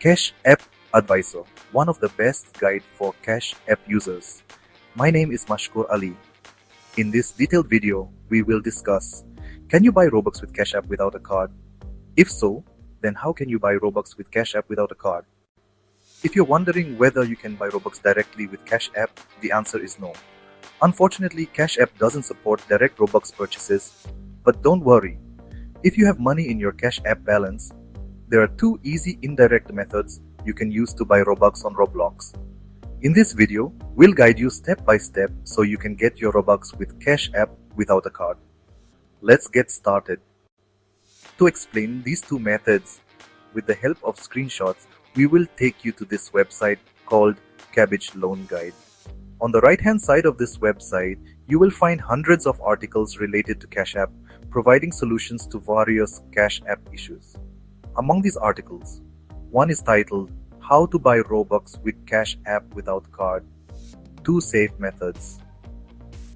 Cash App Advisor, one of the best guide for Cash App users. My name is Mashkur Ali. In this detailed video, we will discuss, can you buy Robux with Cash App without a card? If so, then how can you buy Robux with Cash App without a card? If you're wondering whether you can buy Robux directly with Cash App, the answer is no. Unfortunately, Cash App doesn't support direct Robux purchases, but don't worry. If you have money in your Cash App balance, there are two easy indirect methods you can use to buy Robux on Roblox. In this video, we'll guide you step by step so you can get your Robux with Cash App without a card. Let's get started. To explain these two methods, with the help of screenshots, we will take you to this website called Cabbage Loan Guide. On the right-hand side of this website, you will find hundreds of articles related to Cash App, providing solutions to various Cash App issues. Among these articles, one is titled, How to Buy Robux with Cash App Without Card, 2 Safe Methods.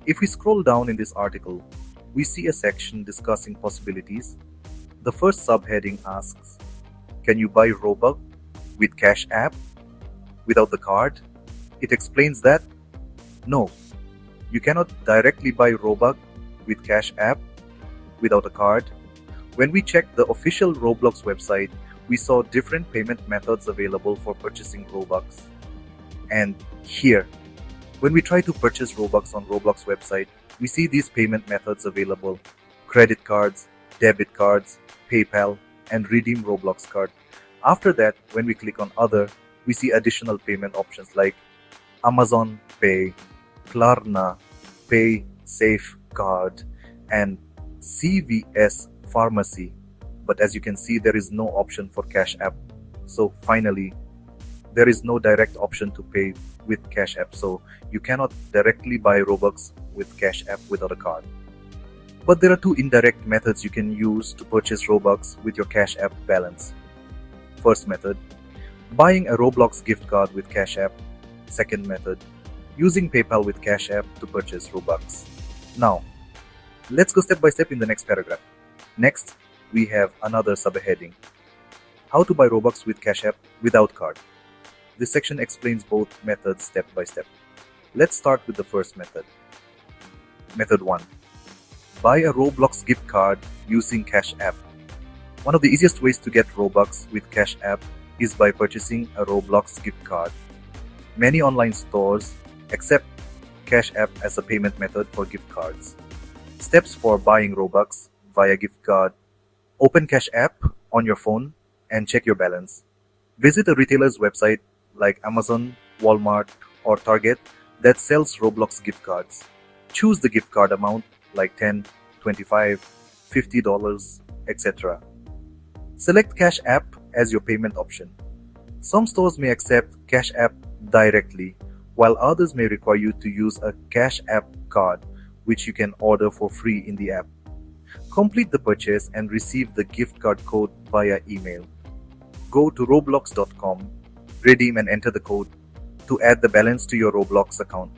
If we scroll down in this article, we see a section discussing possibilities. The first subheading asks, can you buy Robux with Cash App without the card? It explains that, no, you cannot directly buy Robux with Cash App without a card. When we checked the official Roblox website, we saw different payment methods available for purchasing Robux. And here, when we try to purchase Robux on Roblox website, we see these payment methods available: credit cards, debit cards, PayPal, and redeem Roblox card. After that, when we click on other, we see additional payment options like Amazon Pay, Klarna Pay Safe Card, and CVS Pharmacy. But as you can see, there is no option for Cash App. So finally, there is no direct option to pay with Cash App. So you cannot directly buy Robux with Cash App without a card. But there are two indirect methods you can use to purchase Robux with your Cash App balance. First method, buying a Roblox gift card with Cash App. Second method, using PayPal with Cash App to purchase Robux. Now, let's go step by step in the next paragraph. Next, we have another subheading, How to buy Robux with Cash App without card. This section explains both methods step by step. Let's start with the first method. Method 1. Buy a Roblox gift card using Cash App. One of the easiest ways to get Robux with Cash App is by purchasing a Roblox gift card. Many online stores accept Cash App as a payment method for gift cards. Steps for buying Robux via gift card. Open Cash App on your phone and check your balance. Visit a retailer's website like Amazon, Walmart, or Target that sells Roblox gift cards. Choose the gift card amount like $10, $25, $50, etc. Select Cash App as your payment option. Some stores may accept Cash App directly, while others may require you to use a Cash App card, which you can order for free in the app. Complete the purchase and receive the gift card code via email. Go to roblox.com, redeem and enter the code to add the balance to your Roblox account.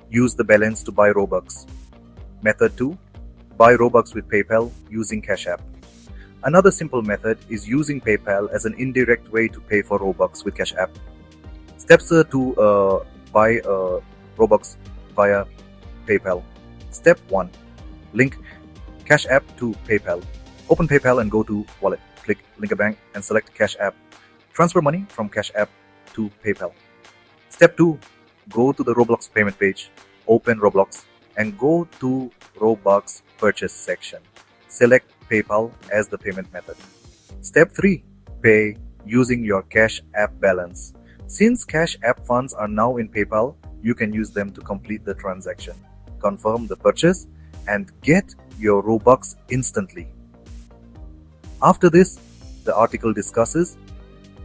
Use the balance to buy Robux. Method 2. Buy Robux with PayPal using Cash App. Another simple method is using PayPal as an indirect way to pay for Robux with Cash App. Steps to buy Robux via PayPal. Step 1. Link Cash App to PayPal. Open PayPal and go to Wallet. Click Link a Bank and select Cash App. Transfer money from Cash App to PayPal. Step 2. Go to the Roblox payment page. Open Roblox and go to Robux purchase section. Select PayPal as the payment method. Step 3. Pay using your Cash App balance. Since Cash App funds are now in PayPal, you can use them to complete the transaction, confirm the purchase, and get your Robux instantly. After this, the article discusses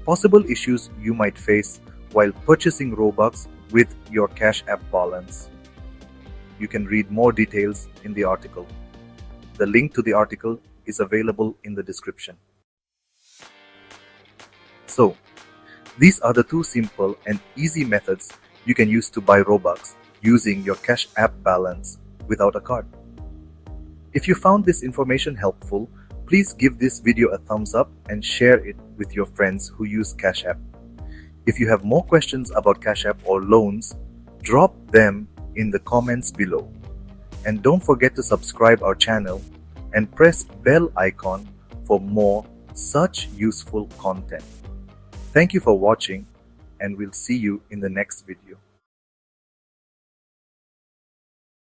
possible issues you might face while purchasing Robux with your Cash App balance. You can read more details in the article. The link to the article is available in the description. So, these are the two simple and easy methods you can use to buy Robux using your Cash App balance without a card. If you found this information helpful, Please give this video a thumbs up and share it with your friends who use Cash App. If you have more questions about Cash App or loans, drop them in the comments below. And don't forget to subscribe our channel and press bell icon for more such useful content. Thank you for watching, and we'll see you in the next video.